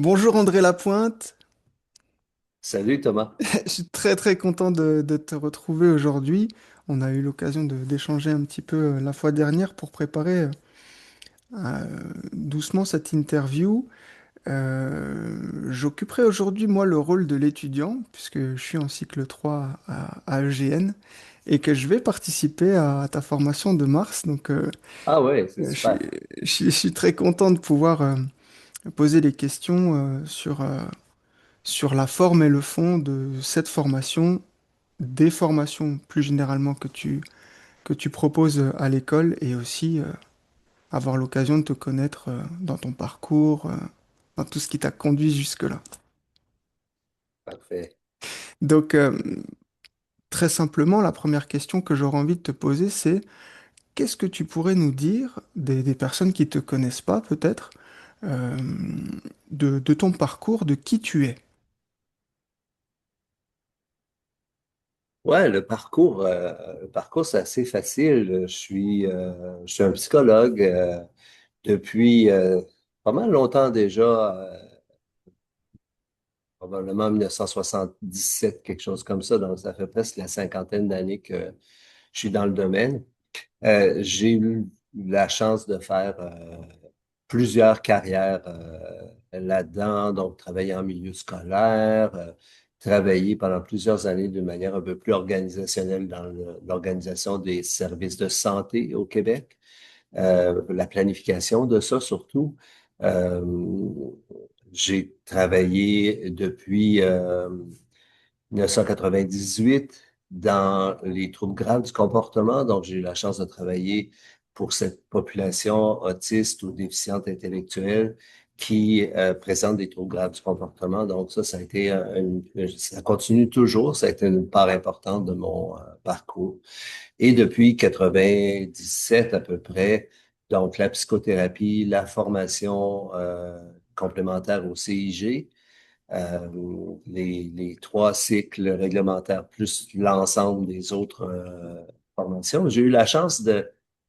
Bonjour André Lapointe, Salut Thomas. je suis très très content de te retrouver aujourd'hui. On a eu l'occasion d'échanger un petit peu la fois dernière pour préparer doucement cette interview. J'occuperai aujourd'hui moi le rôle de l'étudiant puisque je suis en cycle 3 à EGN et que je vais participer à ta formation de mars. Donc Ah ouais, c'est je suis, super. je suis très content de pouvoir poser des questions sur la forme et le fond de cette formation, des formations plus généralement que tu proposes à l'école et aussi avoir l'occasion de te connaître dans ton parcours, dans tout ce qui t'a conduit jusque-là. Parfait. Donc, très simplement, la première question que j'aurais envie de te poser, c'est qu'est-ce que tu pourrais nous dire des personnes qui ne te connaissent pas peut-être, euh, de ton parcours, de qui tu es? Ouais, le parcours, c'est assez facile. Je suis un psychologue depuis pas mal longtemps déjà, probablement 1977, quelque chose comme ça. Donc, ça fait presque la cinquantaine d'années que je suis dans le domaine. J'ai eu la chance de faire plusieurs carrières là-dedans, donc travailler en milieu scolaire, travailler pendant plusieurs années d'une manière un peu plus organisationnelle dans l'organisation des services de santé au Québec, la planification de ça surtout. Euh, j'ai travaillé depuis 1998 dans les troubles graves du comportement. Donc, j'ai eu la chance de travailler pour cette population autiste ou déficiente intellectuelle qui présente des troubles graves du comportement. Donc, ça a été ça continue toujours. Ça a été une part importante de mon parcours. Et depuis 97 à peu près, donc la psychothérapie, la formation complémentaire au CIG, les trois cycles réglementaires plus l'ensemble des autres formations. J'ai eu la chance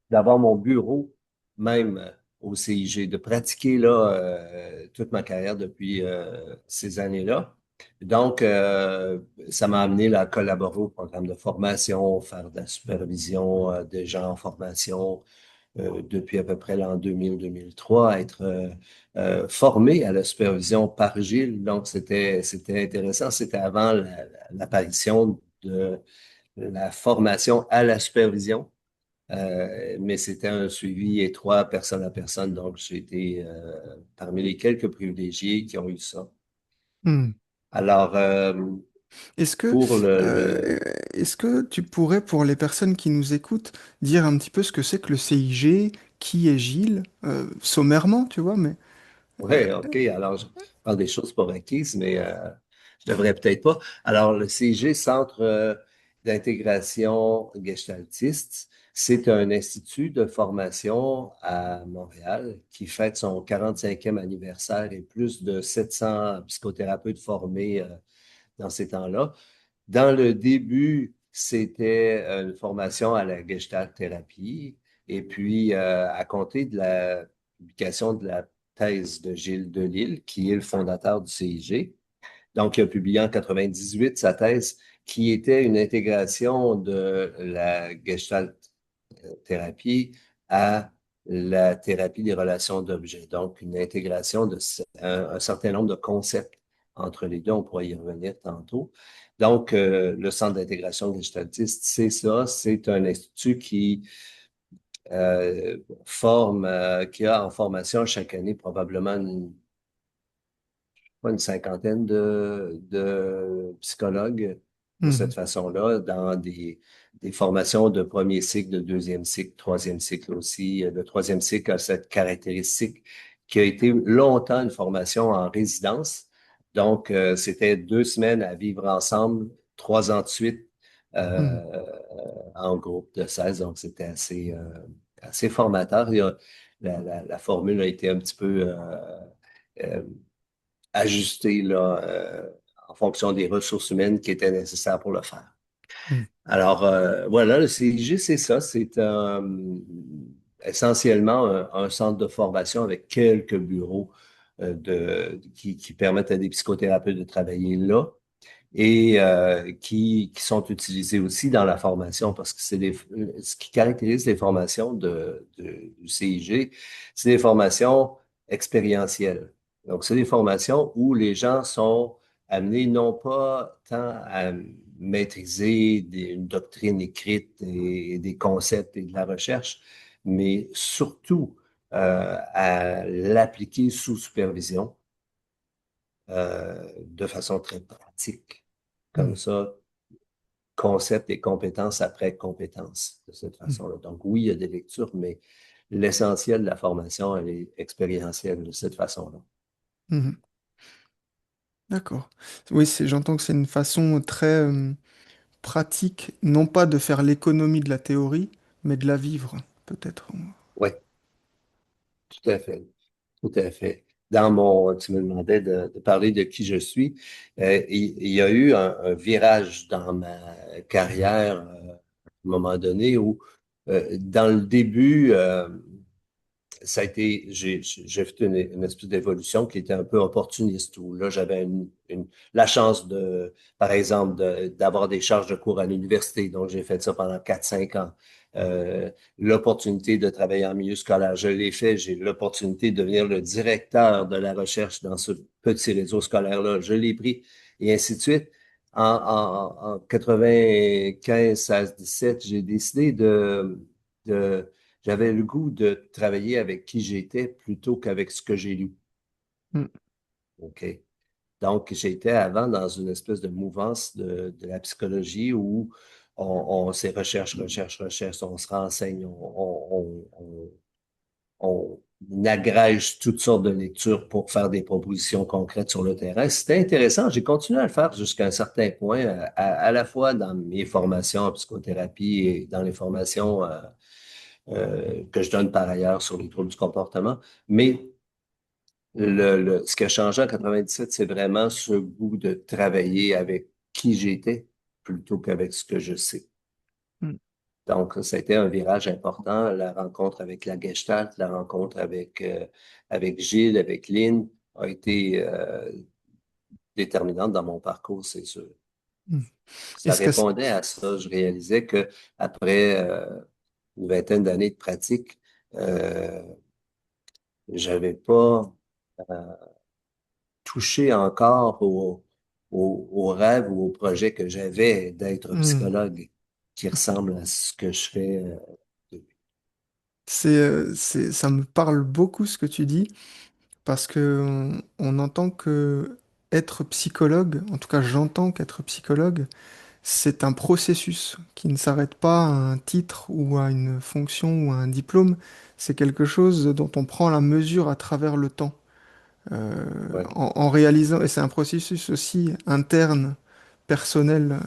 d'avoir mon bureau même au CIG, de pratiquer là toute ma carrière depuis ces années-là. Donc, ça m'a amené là, à collaborer au programme de formation, faire de la supervision de gens en formation, depuis à peu près l'an 2000-2003, à être formé à la supervision par Gilles. Donc, c'était intéressant. C'était avant l'apparition de la formation à la supervision. Mais c'était un suivi étroit, personne à personne. Donc, j'ai été parmi les quelques privilégiés qui ont eu ça. Hmm. Alors, Est-ce que, pour euh, est-ce que tu pourrais, pour les personnes qui nous écoutent, dire un petit peu ce que c'est que le CIG, qui est Gilles, sommairement, tu vois, mais... ouais, OK. Alors, je parle des choses pas acquises, mais je devrais peut-être pas. Alors, le CIG, Centre d'intégration gestaltiste, c'est un institut de formation à Montréal qui fête son 45e anniversaire et plus de 700 psychothérapeutes formés dans ces temps-là. Dans le début, c'était une formation à la gestalt thérapie. Et puis, à compter de la publication de la thèse de Gilles Delisle, qui est le fondateur du CIG, donc il a publié en 98 sa thèse, qui était une intégration de la gestalt thérapie à la thérapie des relations d'objets. Donc, une intégration de un certain nombre de concepts entre les deux. On pourra y revenir tantôt. Donc, le Centre d'intégration gestaltiste, c'est ça. C'est un institut qui qui a en formation chaque année probablement une cinquantaine de psychologues de cette Mhm. façon-là, dans des formations de premier cycle, de deuxième cycle, troisième cycle aussi. Le troisième cycle a cette caractéristique qui a été longtemps une formation en résidence. Donc, c'était 2 semaines à vivre ensemble, 3 ans de suite Mhm. euh, en groupe de 16. Donc, c'était assez formateur. La formule a été un petit peu euh, ajusté là, en fonction des ressources humaines qui étaient nécessaires pour le faire. Mhm. Alors, voilà, le CIG, c'est ça. C'est essentiellement un centre de formation avec quelques bureaux qui permettent à des psychothérapeutes de travailler là et qui sont utilisés aussi dans la formation parce que ce qui caractérise les formations du CIG, c'est des formations expérientielles. Donc, c'est des formations où les gens sont amenés non pas tant à maîtriser une doctrine écrite et des concepts et de la recherche, mais surtout à l'appliquer sous supervision de façon très pratique. Comme Mhm. ça, concept et compétence après compétence, de cette Mhm. façon-là. Donc oui, il y a des lectures, mais l'essentiel de la formation, elle est expérientielle de cette façon-là. Mhm. D'accord. Oui, j'entends que c'est une façon très pratique, non pas de faire l'économie de la théorie, mais de la vivre, peut-être. Oui, tout à fait. Tout à fait. Tu me demandais de parler de qui je suis. Il y a eu un virage dans ma carrière à un moment donné où, dans le début, ça a été, j'ai fait une espèce d'évolution qui était un peu opportuniste, où là, j'avais la chance par exemple, d'avoir des charges de cours à l'université. Donc, j'ai fait ça pendant 4 5 ans. L'opportunité de travailler en milieu scolaire, je l'ai fait. J'ai eu l'opportunité de devenir le directeur de la recherche dans ce petit réseau scolaire-là. Je l'ai pris, et ainsi de suite. En 95, 16, 17, j'ai décidé de j'avais le goût de travailler avec qui j'étais plutôt qu'avec ce que j'ai lu. Mhm. OK? Donc, j'étais avant dans une espèce de mouvance de la psychologie où c'est recherche, recherche, recherche, on se renseigne, on agrège toutes sortes de lectures pour faire des propositions concrètes sur le terrain. C'était intéressant. J'ai continué à le faire jusqu'à un certain point, à la fois dans mes formations en psychothérapie et dans les formations que je donne par ailleurs sur les troubles du comportement. Mais ce qui a changé en 97, c'est vraiment ce goût de travailler avec qui j'étais plutôt qu'avec ce que je sais. Mhm. Donc, ça a été un virage important, la rencontre avec la Gestalt, la rencontre avec Gilles, avec Lynn, a été déterminante dans mon parcours, c'est sûr. Mhm. Ça Est-ce que... répondait à ça. Je réalisais que après une vingtaine d'années de pratique, euh, j'avais pas touché encore au rêve ou au projet que j'avais d'être Mhm. psychologue qui ressemble à ce que je fais depuis. Ça me parle beaucoup ce que tu dis, parce que on entend que être psychologue, en tout cas j'entends qu'être psychologue, c'est un processus qui ne s'arrête pas à un titre ou à une fonction ou à un diplôme. C'est quelque chose dont on prend la mesure à travers le temps. Ouais, En réalisant, et c'est un processus aussi interne, personnel.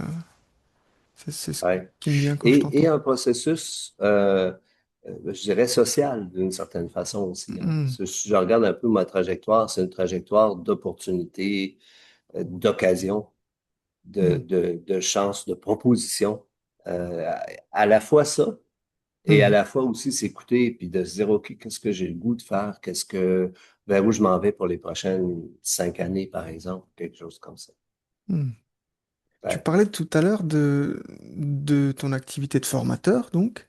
C'est ce ouais. qui me vient quand je Et t'entends. un processus, je dirais, social d'une certaine façon aussi, hein. Hmm. Si je regarde un peu ma trajectoire, c'est une trajectoire d'opportunités, d'occasions, Hmm. de chances, de propositions. À la fois ça, et à Hmm. la fois aussi s'écouter puis de se dire, OK, qu'est-ce que j'ai le goût de faire? Vers où je m'en vais pour les prochaines 5 années, par exemple, quelque chose comme ça. Hmm. Tu Ouais, parlais tout à l'heure de ton activité de formateur, donc,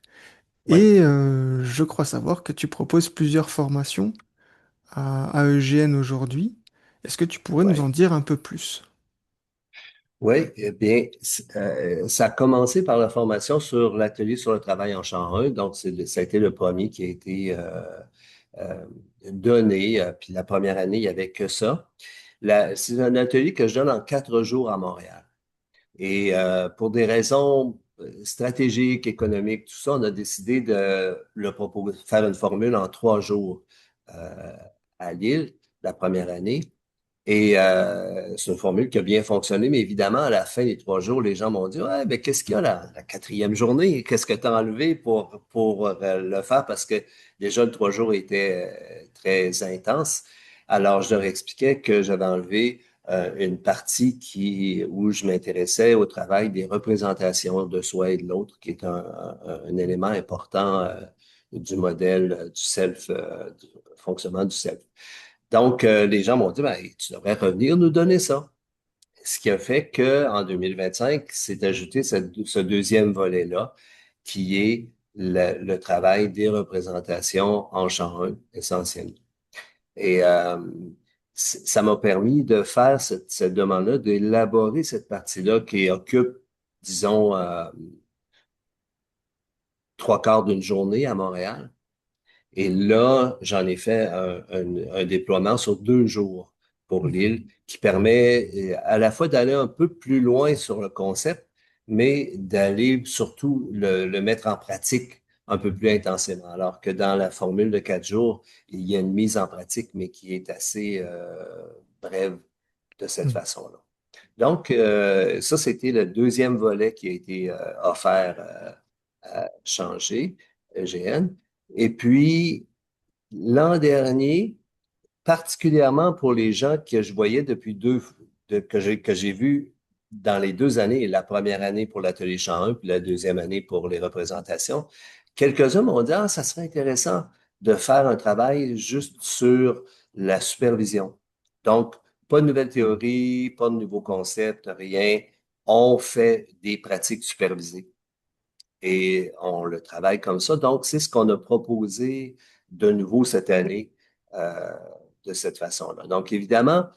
ouais, et je crois savoir que tu proposes plusieurs formations à EGN aujourd'hui. Est-ce que tu pourrais nous en ouais. dire un peu plus? Oui, eh bien, ça a commencé par la formation sur l'atelier sur le travail en champ 1. Donc, ça a été le premier qui a été euh, donné. Puis la première année, il n'y avait que ça. C'est un atelier que je donne en 4 jours à Montréal. Et pour des raisons stratégiques, économiques, tout ça, on a décidé de faire une formule en 3 jours euh, à Lille, la première année. Et c'est une formule qui a bien fonctionné, mais évidemment, à la fin des 3 jours, les gens m'ont dit, ouais, mais qu'est-ce qu'il y a la quatrième journée? Qu'est-ce que tu as enlevé pour le faire? Parce que déjà, le 3 jours était très intense. Alors, je leur expliquais que j'avais enlevé une partie où je m'intéressais au travail des représentations de soi et de l'autre, qui est un élément important du modèle du self, du fonctionnement du self. Donc, les gens m'ont dit, ben, tu devrais revenir nous donner ça. Ce qui a fait qu'en 2025, s'est ajouté ce deuxième volet-là, qui est le travail des représentations en champ 1, essentiellement. Et ça m'a permis de faire cette demande-là, d'élaborer cette partie-là qui occupe, disons, trois quarts d'une journée à Montréal. Et là, j'en ai fait un déploiement sur 2 jours pour Mhm. l'île qui permet à la fois d'aller un peu plus loin sur le concept, mais d'aller surtout le mettre en pratique un peu plus intensément. Alors que dans la formule de 4 jours, il y a une mise en pratique, mais qui est assez brève de cette Mhm. façon-là. Donc, ça, c'était le deuxième volet qui a été offert à changer, EGN. Et puis, l'an dernier, particulièrement pour les gens que je voyais depuis que j'ai vu dans les 2 années, la première année pour l'atelier chant 1, puis la deuxième année pour les représentations, quelques-uns m'ont dit, ah, ça serait intéressant de faire un travail juste sur la supervision. Donc, pas de nouvelle théorie, pas de nouveaux concepts, rien. On fait des pratiques supervisées et on le travaille comme ça. Donc, c'est ce qu'on a proposé de nouveau cette année euh, de cette façon-là. Donc, évidemment,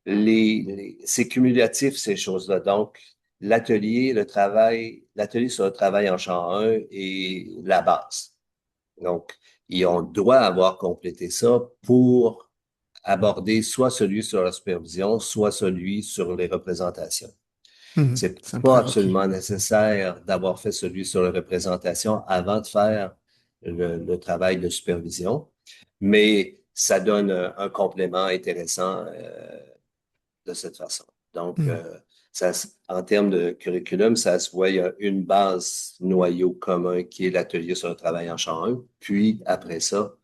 c'est cumulatif, ces choses-là. Donc, l'atelier sur le travail en champ 1 est la base. Donc, et on doit avoir complété ça pour aborder soit celui sur la supervision, soit celui sur les représentations. Mhm. C'est C'est un pas prérequis. absolument nécessaire d'avoir fait celui sur la représentation avant de faire le travail de supervision, mais ça donne un complément intéressant de cette façon. Donc, Mhm. en termes de curriculum, ça se voit, il y a une base noyau commun qui est l'atelier sur le travail en champ 1, puis après ça,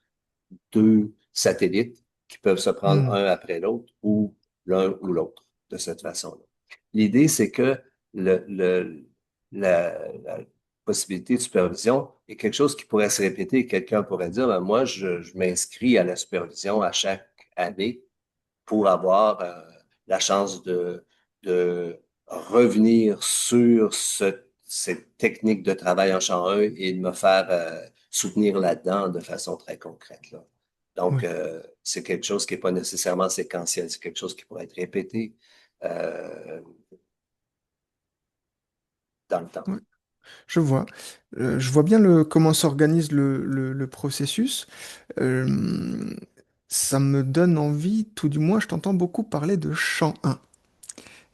2 satellites qui peuvent se prendre Mhm. un après l'autre ou l'un ou l'autre de cette façon-là. L'idée, c'est que le, le- la possibilité de supervision est quelque chose qui pourrait se répéter. Quelqu'un pourrait dire, ben, moi, je m'inscris à la supervision à chaque année pour avoir la chance de revenir sur cette technique de travail en champ 1 et de me faire soutenir là-dedans de façon très concrète, là. Donc, Oui. c'est quelque chose qui n'est pas nécessairement séquentiel, c'est quelque chose qui pourrait être répété euh, dans le temps. Oui. Je vois. Je vois bien comment s'organise le processus. Euh, Ça me donne envie, tout du moins, je t'entends beaucoup parler de champ 1.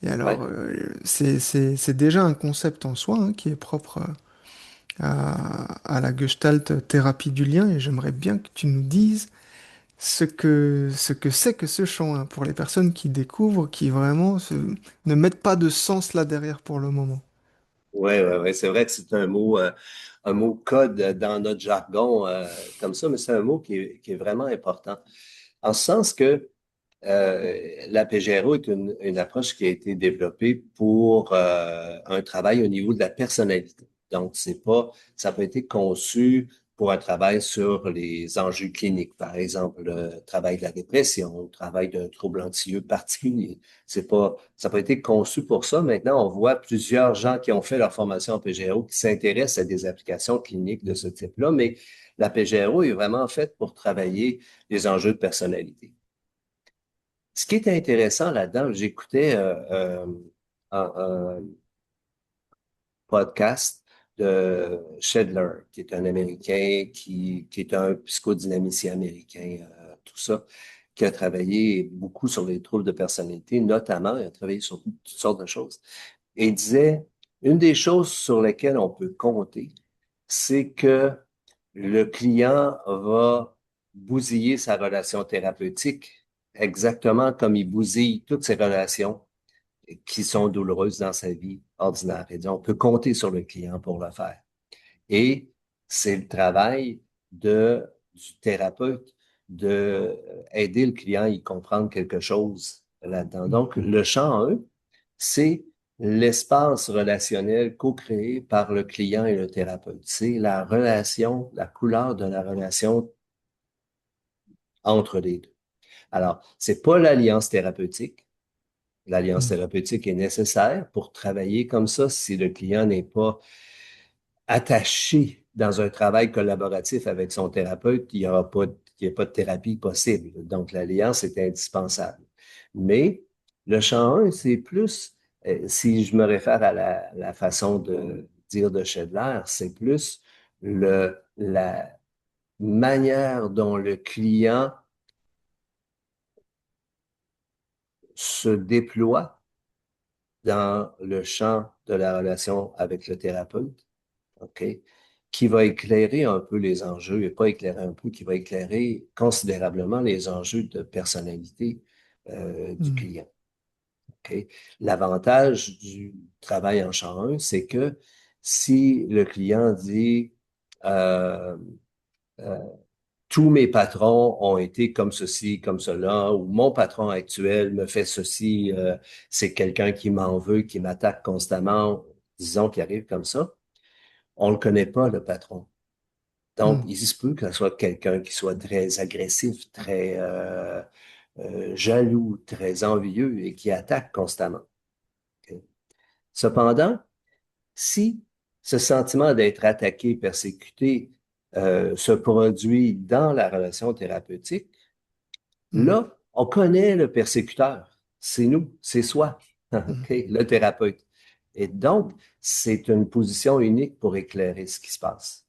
Et alors, Ouais. c'est déjà un concept en soi hein, qui est propre à la Gestalt thérapie du lien. Et j'aimerais bien que tu nous dises ce que c'est que ce champ 1 pour les personnes qui découvrent, qui vraiment ne mettent pas de sens là derrière pour le moment. Ouais, ouais, ouais. C'est vrai que c'est un mot code dans notre jargon comme ça, mais c'est un mot qui est vraiment important. En ce sens que la PGRO est une approche qui a été développée pour un travail au niveau de la personnalité. Donc, ça n'a pas été conçu pour un travail sur les enjeux cliniques, par exemple, le travail de la dépression, le travail d'un trouble anxieux particulier. Ça n'a pas été conçu pour ça. Maintenant, on voit plusieurs gens qui ont fait leur formation en PGRO qui s'intéressent à des applications cliniques de ce type-là, mais la PGRO est vraiment faite pour travailler les enjeux de personnalité. Ce qui est intéressant là-dedans, j'écoutais un podcast de Shedler, qui est un Américain, qui est un psychodynamicien américain, tout ça, qui a travaillé beaucoup sur les troubles de personnalité, notamment, il a travaillé sur toutes sortes de choses. Et il disait, une des choses sur lesquelles on peut compter, c'est que le client va bousiller sa relation thérapeutique exactement comme il bousille toutes ses relations qui sont douloureuses dans sa vie ordinaire. Et donc, on peut compter sur le client pour le faire. Et c'est le travail du thérapeute de aider le client à y comprendre quelque chose là-dedans. Donc, le champ 1, c'est l'espace relationnel co-créé par le client et le thérapeute. C'est la relation, la couleur de la relation entre les deux. Alors, c'est pas l'alliance thérapeutique. L'alliance Mm. thérapeutique est nécessaire pour travailler comme ça si le client n'est pas attaché dans un travail collaboratif avec son thérapeute, il y a pas de thérapie possible. Donc, l'alliance est indispensable. Mais le champ 1, c'est plus, si je me réfère à la façon de dire de Schedler, c'est plus la manière dont le client se déploie dans le champ de la relation avec le thérapeute, OK, qui va éclairer un peu les enjeux, et pas éclairer un peu, qui va éclairer considérablement les enjeux de personnalité du Mm. client. OK? L'avantage du travail en champ 1, c'est que si le client dit euh, euh, tous mes patrons ont été comme ceci, comme cela, ou mon patron actuel me fait ceci, c'est quelqu'un qui m'en veut, qui m'attaque constamment, disons qu'il arrive comme ça, on ne le connaît pas, le patron. Donc, Mm. il se peut que ce soit quelqu'un qui soit très agressif, très jaloux, très envieux et qui attaque constamment. OK? Cependant, si ce sentiment d'être attaqué, persécuté se produit dans la relation thérapeutique, Mm. là, on connaît le persécuteur. C'est nous, c'est soi, OK, Mm. le thérapeute. Et donc, c'est une position unique pour éclairer ce qui se passe.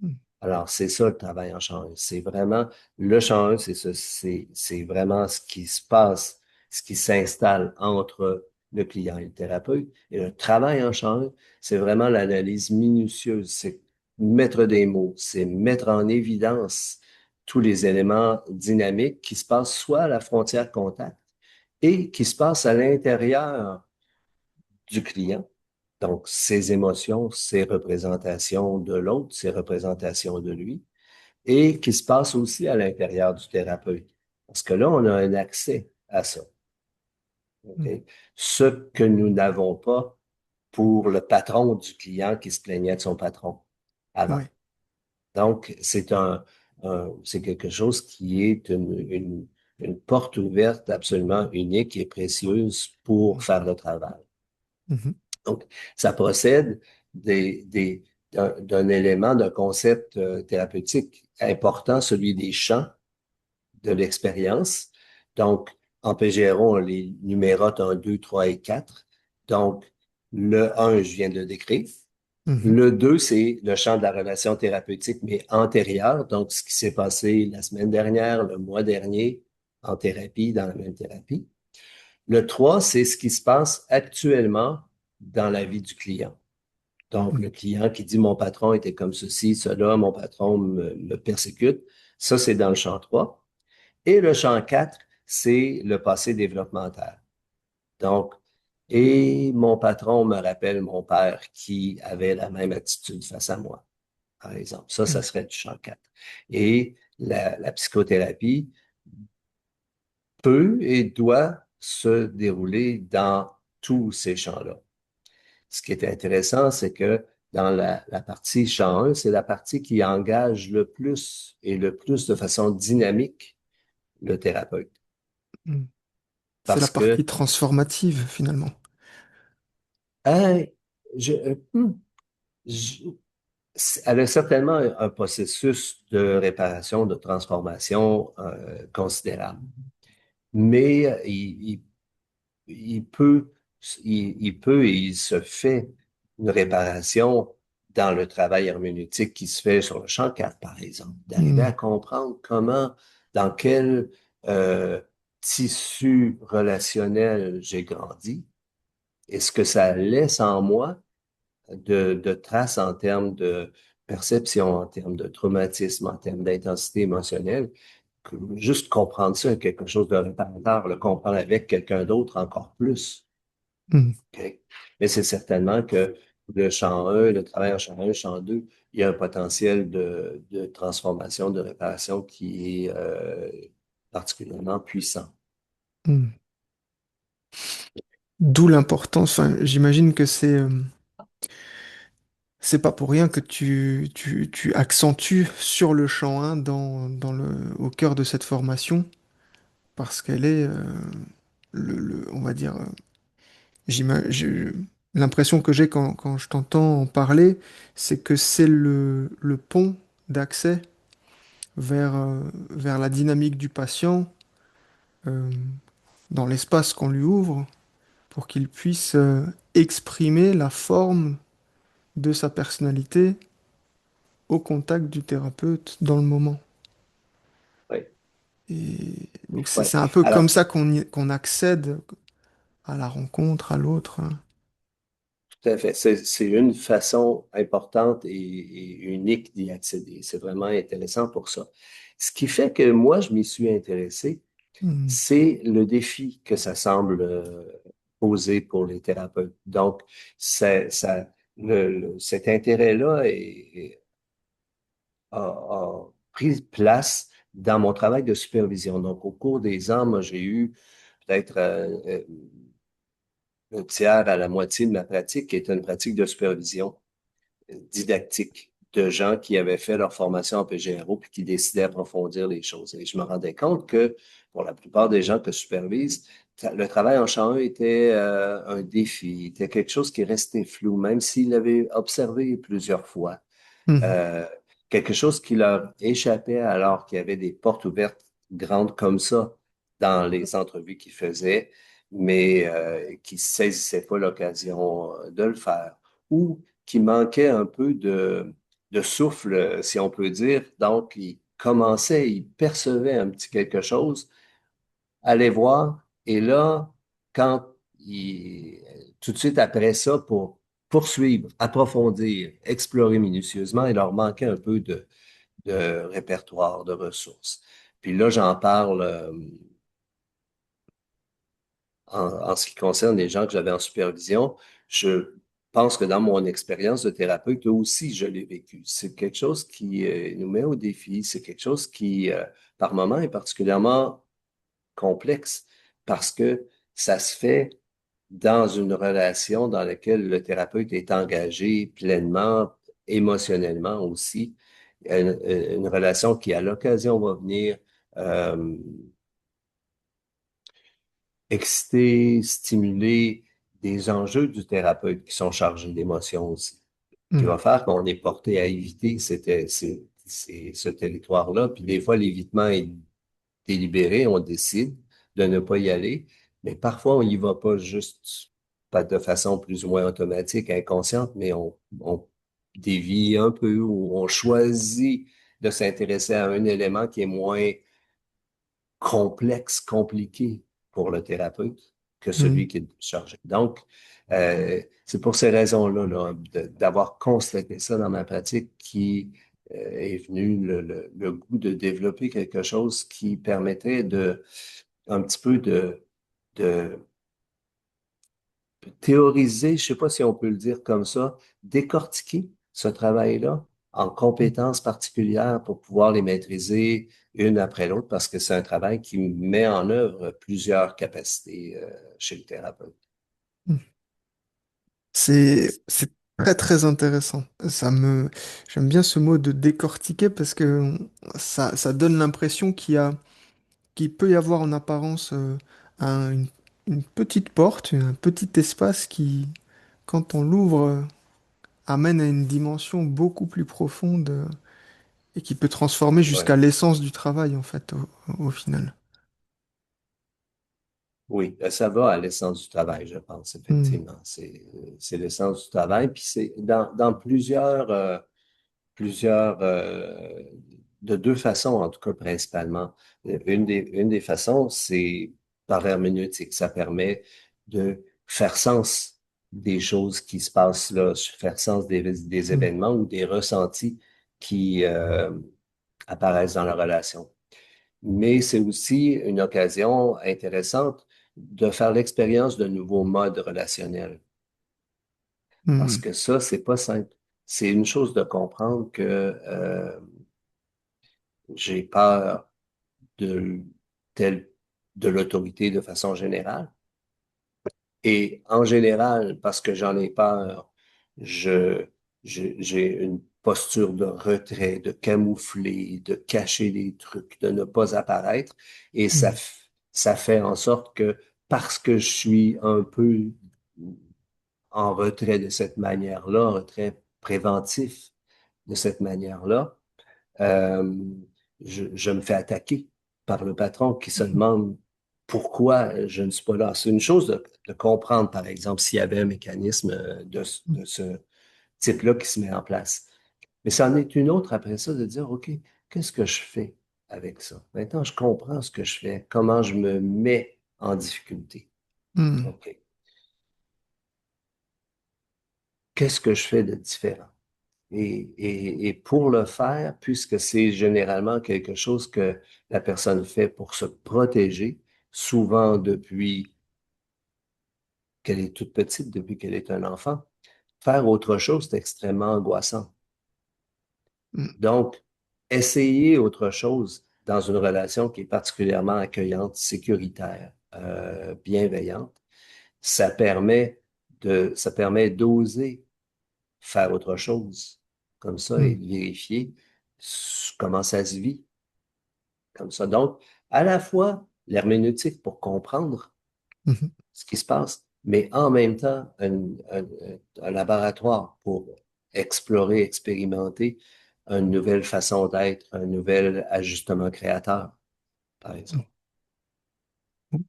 Mm. Alors, c'est ça le travail en champ 1. C'est vraiment, le champ 1, c'est vraiment ce qui se passe, ce qui s'installe entre le client et le thérapeute. Et le travail en champ 1, c'est vraiment l'analyse minutieuse. C'est mettre des mots, c'est mettre en évidence tous les éléments dynamiques qui se passent soit à la frontière contact et qui se passent à l'intérieur du client. Donc, ses émotions, ses représentations de l'autre, ses représentations de lui et qui se passe aussi à l'intérieur du thérapeute. Parce que là, on a un accès à ça. OK? Mm. Ce que nous n'avons pas pour le patron du client qui se plaignait de son patron avant. Ouais. Donc, c'est quelque chose qui est une porte ouverte absolument unique et précieuse pour Mm. faire le travail. Mhm. Donc, ça procède d'un élément, d'un concept thérapeutique important, celui des champs de l'expérience. Donc, en PGRO, on les numérote en 2, 3 et 4. Donc, le un, je viens de le décrire. Mhm. Le 2, c'est le champ de la relation thérapeutique, mais antérieur. Donc, ce qui s'est passé la semaine dernière, le mois dernier, en thérapie, dans la même thérapie. Le 3, c'est ce qui se passe actuellement dans la vie du client. Donc, Mm. le client qui dit mon patron était comme ceci, cela, mon patron me persécute. Ça, c'est dans le champ 3. Et le champ 4, c'est le passé développemental. Donc, et mon patron me rappelle mon père qui avait la même attitude face à moi, par exemple. Ça Mm. serait du champ 4. Et la psychothérapie peut et doit se dérouler dans tous ces champs-là. Ce qui est intéressant, c'est que dans la partie champ 1, c'est la partie qui engage le plus et le plus de façon dynamique le thérapeute. Mm. C'est la Parce partie que transformative, finalement. Hein, je, je- elle a certainement un processus de réparation, de transformation considérable. Mais il peut, il peut et il se fait une réparation dans le travail herméneutique qui se fait sur le champ 4, par exemple, d'arriver à Mm. comprendre comment, dans quel euh, tissu relationnel j'ai grandi et ce que ça laisse en moi de traces en termes de perception, en termes de traumatisme, en termes d'intensité émotionnelle. Juste comprendre ça est quelque chose de réparateur, le comprendre avec quelqu'un d'autre encore plus. Mm. OK? Mais c'est certainement que le champ 1, le travail en champ 1, champ 2, il y a un potentiel de transformation, de réparation qui est particulièrement puissant. Mm. D'où l'importance, enfin, j'imagine que c'est pas pour rien que tu accentues sur le champ 1 au cœur de cette formation, parce qu'elle est, on va dire, l'impression que j'ai quand je t'entends en parler, c'est que c'est le pont d'accès vers la dynamique du patient, euh, dans l'espace qu'on lui ouvre, pour qu'il puisse exprimer la forme de sa personnalité au contact du thérapeute dans le moment. Oui, Et donc oui. c'est un peu comme Alors, ça qu'on accède à la rencontre, à l'autre, hein. tout à fait. C'est une façon importante et unique d'y accéder. C'est vraiment intéressant pour ça. Ce qui fait que moi, je m'y suis intéressé, Hmm. c'est le défi que ça semble poser pour les thérapeutes. Donc, cet intérêt-là a pris place dans mon travail de supervision. Donc, au cours des ans, moi, j'ai eu peut-être un tiers à la moitié de ma pratique qui était une pratique de supervision didactique de gens qui avaient fait leur formation en PGRO puis qui décidaient d'approfondir les choses. Et je me rendais compte que pour la plupart des gens que je supervise, le travail en champ 1 était un défi, était quelque chose qui restait flou, même s'ils l'avaient observé plusieurs fois. Mhm. Euh, Quelque chose qui leur échappait alors qu'il y avait des portes ouvertes grandes comme ça dans les entrevues qu'ils faisaient, mais qui ne saisissaient pas l'occasion de le faire ou qui manquaient un peu de souffle, si on peut dire. Donc, ils commençaient, ils percevaient un petit quelque chose, aller voir. Et là, quand tout de suite après ça, pour poursuivre, approfondir, explorer minutieusement, il leur manquait un peu de répertoire, de ressources. Puis là, j'en parle en ce qui concerne les gens que j'avais en supervision. Je pense que dans mon expérience de thérapeute, aussi, je l'ai vécu. C'est quelque chose qui nous met au défi. C'est quelque chose qui, par moment, est particulièrement complexe parce que ça se fait dans une relation dans laquelle le thérapeute est engagé pleinement, émotionnellement aussi. Une relation qui, à l'occasion, va venir euh, exciter, stimuler des enjeux du thérapeute qui sont chargés d'émotions aussi, qui Mhm. va faire qu'on est porté à éviter ce territoire-là. Puis des fois, l'évitement est délibéré, on décide de ne pas y aller, mais parfois on y va pas juste, pas de façon plus ou moins automatique, inconsciente, mais on dévie un peu ou on choisit de s'intéresser à un élément qui est moins complexe, compliqué pour le thérapeute que celui Mhm. qui est chargé. Donc, c'est pour ces raisons-là, là, d'avoir constaté ça dans ma pratique qui est venu le goût de développer quelque chose qui permettait un petit peu de théoriser, je ne sais pas si on peut le dire comme ça, décortiquer ce travail-là en compétences particulières pour pouvoir les maîtriser une après l'autre, parce que c'est un travail qui met en œuvre plusieurs capacités chez le thérapeute. Mhm. C'est très très intéressant. J'aime bien ce mot de décortiquer parce que ça donne l'impression qu'il peut y avoir en apparence une petite porte, un petit espace qui, quand on l'ouvre, amène à une dimension beaucoup plus profonde, et qui peut transformer jusqu'à Ouais. l'essence du travail en fait au final. Oui, ça va à l'essence du travail, je pense, Hmm. effectivement. C'est l'essence du travail, puis c'est dans plusieurs, de deux façons, en tout cas principalement. Une des façons, c'est par herméneutique. Ça permet de faire sens des choses qui se passent là, faire sens des Hmm. événements ou des ressentis qui apparaissent dans la relation. Mais c'est aussi une occasion intéressante de faire l'expérience de nouveaux modes relationnels. Parce Hmm. que ça, c'est pas simple. C'est une chose de comprendre que j'ai peur de telle de l'autorité de façon générale. Et en général, parce que j'en ai peur, je j'ai une posture de retrait, de camoufler, de cacher des trucs, de ne pas apparaître. Et Hmm. ça fait en sorte que parce que je suis un peu en retrait de cette manière-là, en retrait préventif de cette manière-là, euh, je me fais attaquer par le patron qui se demande pourquoi je ne suis pas là. C'est une chose de comprendre, par exemple, s'il y avait un mécanisme de ce type-là qui se met en place. Mais ça en est une autre après ça de dire, OK, qu'est-ce que je fais avec ça? Maintenant, je comprends ce que je fais, comment je me mets en difficulté. Hmm. OK. Qu'est-ce que je fais de différent? Et pour le faire, puisque c'est généralement quelque chose que la personne fait pour se protéger, souvent depuis qu'elle est toute petite, depuis qu'elle est un enfant, faire autre chose, c'est extrêmement angoissant. Hmm. Donc, essayer autre chose dans une relation qui est particulièrement accueillante, sécuritaire, bienveillante, ça permet d'oser faire autre chose comme ça et Hmm. de vérifier comment ça se vit comme ça. Donc, à la fois l'herméneutique pour comprendre Mhm. ce qui se passe, mais en même temps un laboratoire pour explorer, expérimenter une nouvelle façon d'être, un nouvel ajustement créateur, par Hmm. exemple. Donc,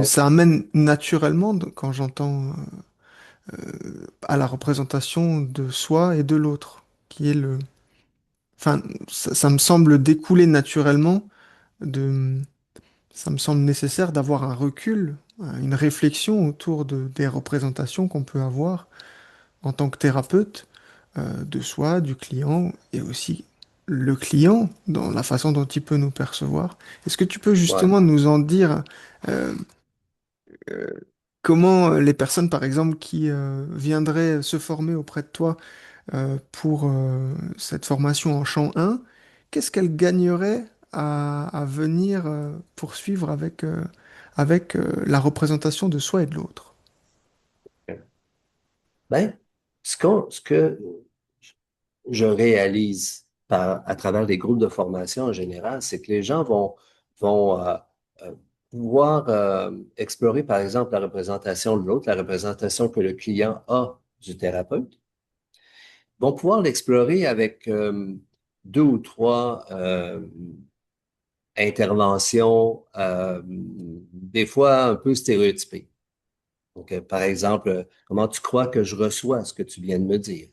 Ça amène naturellement, quand j'entends à la représentation de soi et de l'autre, qui est le... Enfin, ça me semble découler naturellement de... Ça me semble nécessaire d'avoir un recul, une réflexion autour des représentations qu'on peut avoir en tant que thérapeute de soi, du client et aussi le client dans la façon dont il peut nous percevoir. Est-ce que tu peux ouais. justement nous en dire euh, euh, comment les personnes, par exemple, qui viendraient se former auprès de toi pour cette formation en chant 1, qu'est-ce qu'elles gagneraient à venir poursuivre avec la représentation de soi et de l'autre? Ben, ce que je réalise à travers les groupes de formation en général, c'est que les gens vont euh, pouvoir explorer, par exemple, la représentation de l'autre, la représentation que le client a du thérapeute, vont pouvoir l'explorer avec deux ou trois interventions, des fois un peu stéréotypées. Donc, par exemple, comment tu crois que je reçois ce que tu viens de me dire?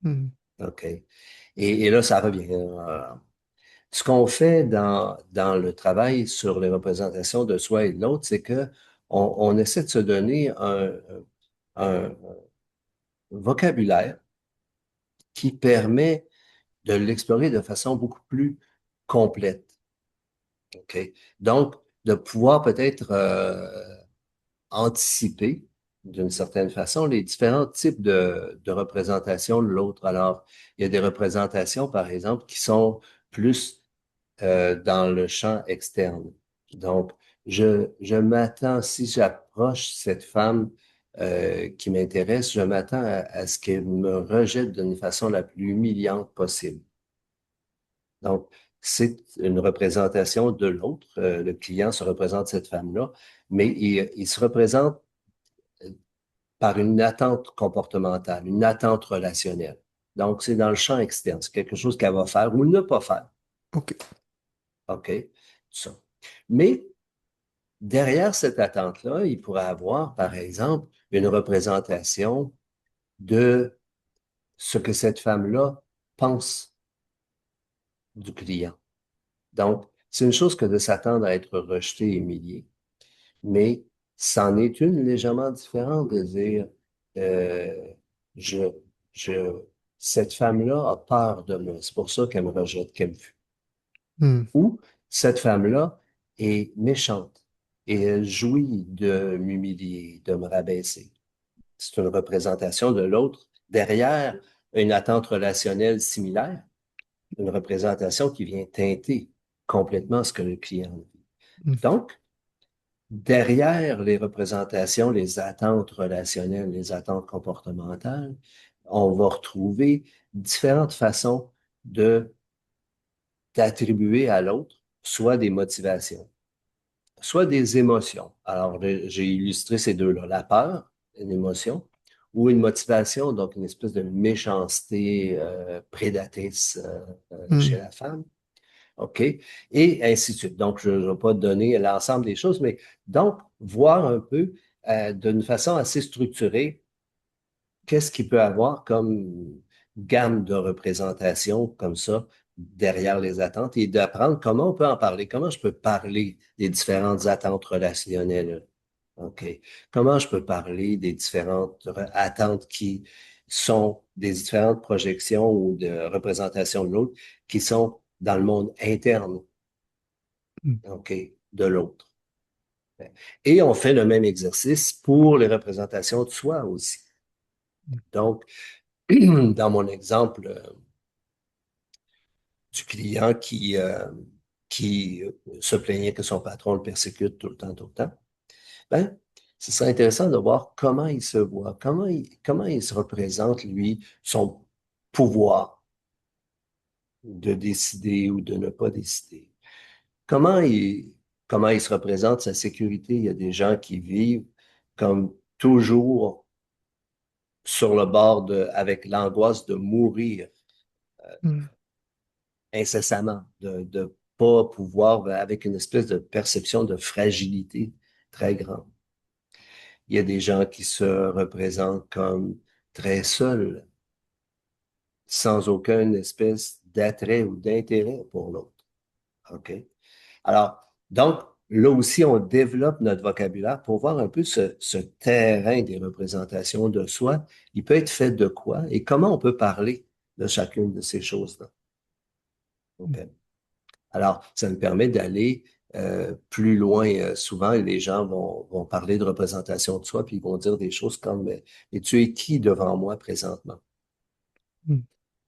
Hmm. OK. Et là, ça revient. Ce qu'on fait dans le travail sur les représentations de soi et de l'autre, c'est que on essaie de se donner un vocabulaire qui permet de l'explorer de façon beaucoup plus complète. OK? Donc, de pouvoir peut-être anticiper d'une certaine façon les différents types de représentations de l'autre. Alors, il y a des représentations, par exemple, qui sont plus dans le champ externe. Donc, je m'attends, si j'approche cette femme qui m'intéresse, je m'attends à ce qu'elle me rejette d'une façon la plus humiliante possible. Donc, c'est une représentation de l'autre. Le client se représente cette femme-là, mais il se représente par une attente comportementale, une attente relationnelle. Donc, c'est dans le champ externe. C'est quelque chose qu'elle va faire ou ne pas faire. Ok. OK? Ça. Mais derrière cette attente-là, il pourrait avoir, par exemple, une représentation de ce que cette femme-là pense du client. Donc, c'est une chose que de s'attendre à être rejeté et humilié, mais c'en est une légèrement différente de dire euh, je, je, cette femme-là a peur de moi, c'est pour ça qu'elle me rejette, qu'elle me fuit. Hmm. Ou cette femme-là est méchante et elle jouit de m'humilier, de me rabaisser. C'est une représentation de l'autre derrière une attente relationnelle similaire, une représentation qui vient teinter complètement ce que le client vit. Hmm. Donc, derrière les représentations, les attentes relationnelles, les attentes comportementales, on va retrouver différentes façons de d'attribuer à l'autre soit des motivations, soit des émotions. Alors, j'ai illustré ces deux-là. La peur, une émotion, ou une motivation, donc une espèce de méchanceté prédatrice chez Hmm. la femme. OK? Et ainsi de suite. Donc, je ne vais pas donner l'ensemble des choses, mais donc, voir un peu d'une façon assez structurée qu'est-ce qu'il peut avoir comme gamme de représentation comme ça derrière les attentes et d'apprendre comment on peut en parler, comment je peux parler des différentes attentes relationnelles. OK. Comment je peux parler des différentes attentes qui sont des différentes projections ou de représentation de l'autre qui sont dans le monde interne, Hmm. OK, de l'autre. Et on fait le même exercice pour les représentations de soi aussi. Donc, dans mon exemple du client qui se plaignait que son patron le persécute tout le temps, ben, ce serait intéressant de voir comment il se voit, comment il se représente, lui, son pouvoir de décider ou de ne pas décider. Comment il, comment il se représente sa sécurité. Il y a des gens qui vivent comme toujours sur le bord avec l'angoisse de mourir Hmm. incessamment, de pas pouvoir, avec une espèce de perception de fragilité très grande. Il y a des gens qui se représentent comme très seuls, sans aucune espèce d'attrait ou d'intérêt pour l'autre. OK? Alors, donc, là aussi, on développe notre vocabulaire pour voir un peu ce terrain des représentations de soi. Il peut être fait de quoi et comment on peut parler de chacune de ces choses-là. OK? Alors, ça me permet d'aller plus loin. Souvent, les gens vont parler de représentation de soi, puis ils vont dire des choses comme, mais tu es qui devant moi présentement? Hmm.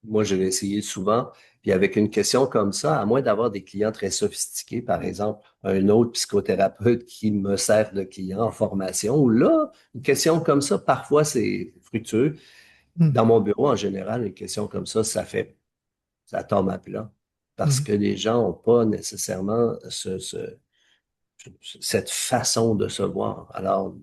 Moi, je l'ai essayé souvent, puis avec une question comme ça, à moins d'avoir des clients très sophistiqués, par exemple, un autre psychothérapeute qui me sert de client en formation, ou là, une question comme ça, parfois, c'est fructueux. Hmm. Dans mon bureau, en général, une question comme ça tombe à plat, parce Hmm. que les gens n'ont pas nécessairement cette façon de se voir. Alors,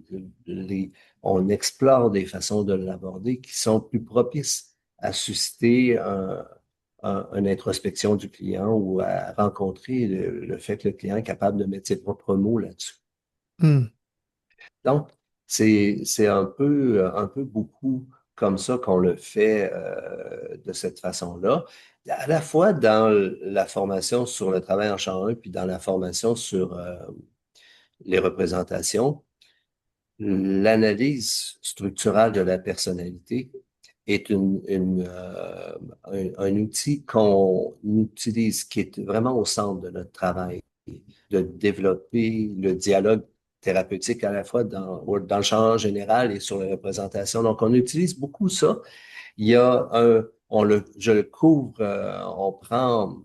on explore des façons de l'aborder qui sont plus propices à susciter une introspection du client ou à rencontrer le fait que le client est capable de mettre ses propres mots là-dessus. Hmm. Donc, c'est un peu beaucoup comme ça qu'on le fait de cette façon-là. À la fois dans la formation sur le travail en champ 1, puis dans la formation sur les représentations, l'analyse structurale de la personnalité est un outil qu'on utilise, qui est vraiment au centre de notre travail, de développer le dialogue thérapeutique à la fois dans le champ général et sur les représentations. Donc, on utilise beaucoup ça. Il y a je le couvre, on prend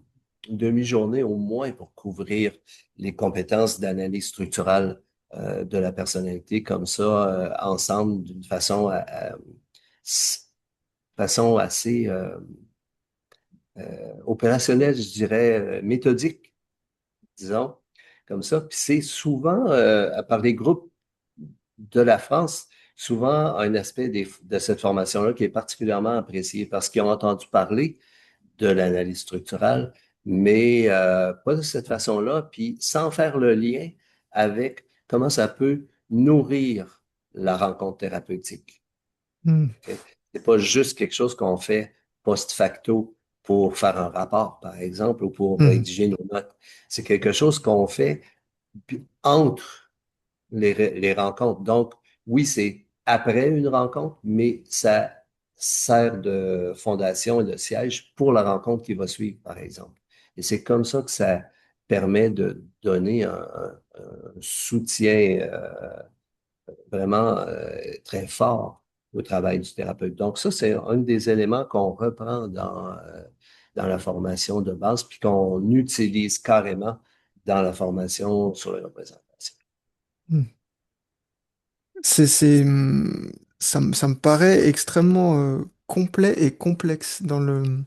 une demi-journée au moins pour couvrir les compétences d'analyse structurale de la personnalité comme ça, ensemble, d'une façon assez opérationnelle, je dirais, méthodique, disons, comme ça. Puis c'est souvent, par des groupes de la France, souvent un aspect de cette formation-là qui est particulièrement apprécié parce qu'ils ont entendu parler de l'analyse structurale, mais pas de cette façon-là, puis sans faire le lien avec comment ça peut nourrir la rencontre thérapeutique. Hmm. OK? C'est pas juste quelque chose qu'on fait post facto pour faire un rapport, par exemple, ou pour Hmm. rédiger nos notes. C'est quelque chose qu'on fait entre les rencontres. Donc, oui, c'est après une rencontre, mais ça sert de fondation et de siège pour la rencontre qui va suivre, par exemple. Et c'est comme ça que ça permet de donner un soutien vraiment très fort au travail du thérapeute. Donc, ça, c'est un des éléments qu'on reprend dans la formation de base, puis qu'on utilise carrément dans la formation sur les représentations. Hmm. C'est, ça me paraît extrêmement complet et complexe dans le,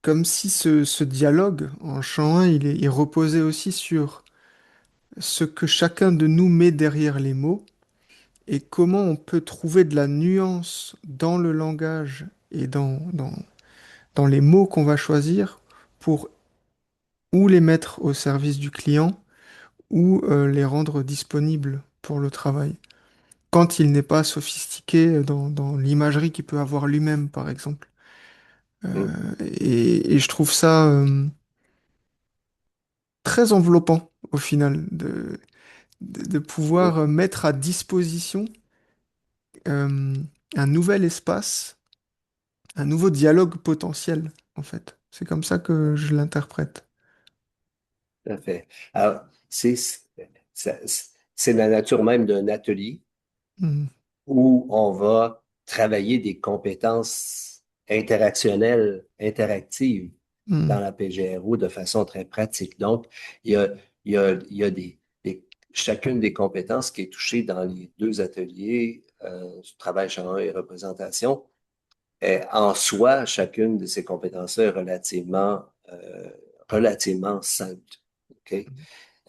comme si ce dialogue en chant 1, il reposait aussi sur ce que chacun de nous met derrière les mots et comment on peut trouver de la nuance dans le langage et dans les mots qu'on va choisir pour ou les mettre au service du client ou les rendre disponibles pour le travail. Quand il n'est pas sophistiqué dans l'imagerie qu'il peut avoir lui-même, par exemple. Mm. Et je trouve ça très enveloppant, au final, de Mm. pouvoir mettre à disposition euh, un nouvel espace, un nouveau dialogue potentiel, en fait. C'est comme ça que je l'interprète. Tout à fait. Alors, c'est la nature même d'un atelier Mhm. où on va travailler des compétences interactionnelles, interactives dans Mhm. la PGRO de façon très pratique. Donc, il y a, il y a chacune des compétences qui est touchée dans les deux ateliers, travail champ 1 et représentation. En soi, chacune de ces compétences-là est relativement simple. OK?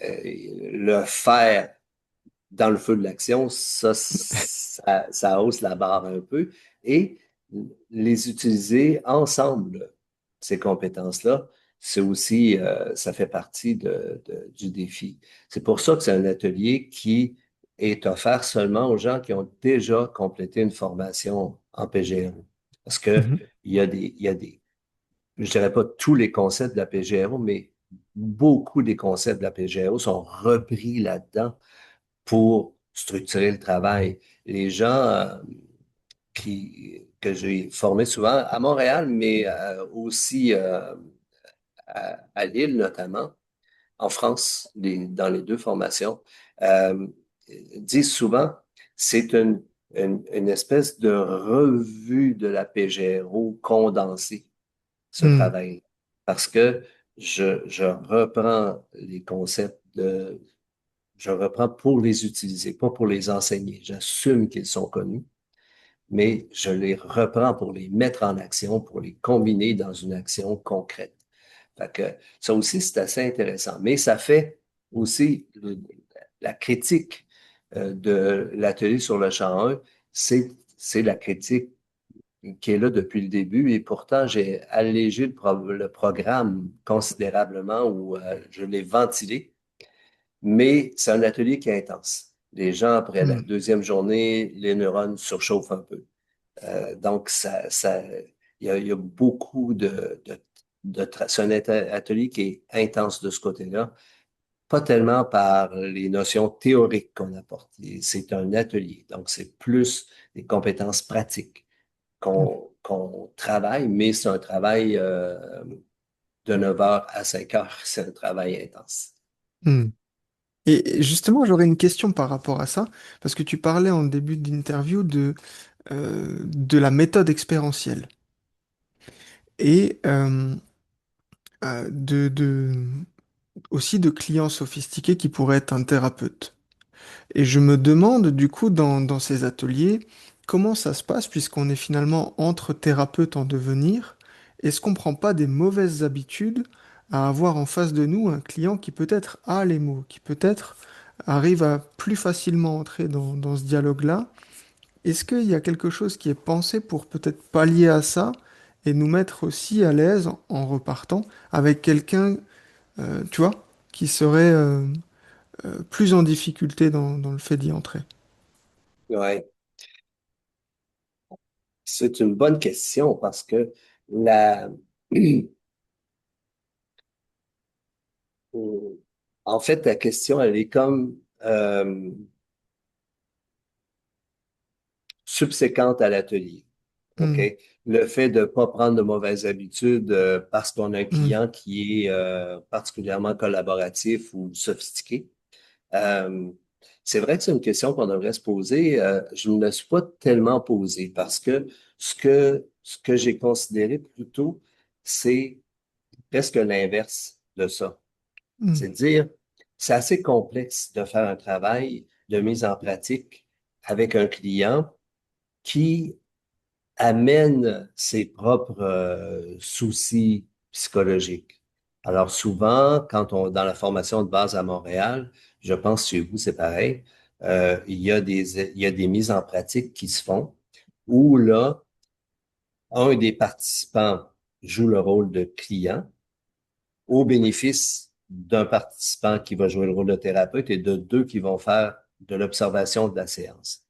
Le faire dans le feu de l'action, ça hausse la barre un peu. Et les utiliser ensemble, ces compétences-là, c'est aussi, ça fait partie du défi. C'est pour ça que c'est un atelier qui est offert seulement aux gens qui ont déjà complété une formation en PGRO. Parce que Mhm. il y a des, je dirais pas tous les concepts de la PGRO, mais beaucoup des concepts de la PGRO sont repris là-dedans pour structurer le travail. Les gens que j'ai formés souvent à Montréal, mais aussi à Lille notamment, en France, dans les deux formations, euh, disent souvent c'est une espèce de revue de la PGRO condensée, ce Mhm. travail. Parce que je reprends les concepts je reprends pour les utiliser, pas pour les enseigner. J'assume qu'ils sont connus, mais je les reprends pour les mettre en action, pour les combiner dans une action concrète. Fait que ça aussi, c'est assez intéressant. Mais ça fait aussi la critique de l'atelier sur le champ 1, c'est la critique qui est là depuis le début et pourtant j'ai allégé le programme considérablement ou je l'ai ventilé, mais c'est un atelier qui est intense. Les gens, après la Mhm. deuxième journée, les neurones surchauffent un peu. Donc, il y a beaucoup c'est un atelier qui est intense de ce côté-là, pas tellement par les notions théoriques qu'on apporte. C'est un atelier, donc c'est plus des compétences pratiques qu'on travaille, mais c'est un travail de 9 heures à 5 heures. C'est un travail intense. Mhm. Et justement, j'aurais une question par rapport à ça, parce que tu parlais en début d'interview de la méthode expérientielle et aussi de clients sophistiqués qui pourraient être un thérapeute. Et je me demande du coup dans ces ateliers, comment ça se passe puisqu'on est finalement entre thérapeutes en devenir, est-ce qu'on ne prend pas des mauvaises habitudes à avoir en face de nous un client qui peut-être a les mots, qui peut-être arrive à plus facilement entrer dans ce dialogue-là? Est-ce qu'il y a quelque chose qui est pensé pour peut-être pallier à ça et nous mettre aussi à l'aise en repartant avec quelqu'un, tu vois, qui serait plus en difficulté dans le fait d'y entrer? Ouais, c'est une bonne question parce que la, en fait, la question, elle est comme subséquente à l'atelier. OK? Hmm, Le fait de ne pas prendre de mauvaises habitudes parce qu'on a un hmm, client qui est particulièrement collaboratif ou sophistiqué. Euh, c'est vrai que c'est une question qu'on devrait se poser. Je ne me la suis pas tellement posée parce que ce que j'ai considéré plutôt, c'est presque l'inverse de ça. hmm, C'est de dire, c'est assez complexe de faire un travail de mise en pratique avec un client qui amène ses propres soucis psychologiques. Alors souvent, dans la formation de base à Montréal, je pense chez vous, c'est pareil, il y a des mises en pratique qui se font où là, un des participants joue le rôle de client au bénéfice d'un participant qui va jouer le rôle de thérapeute et de deux qui vont faire de l'observation de la séance.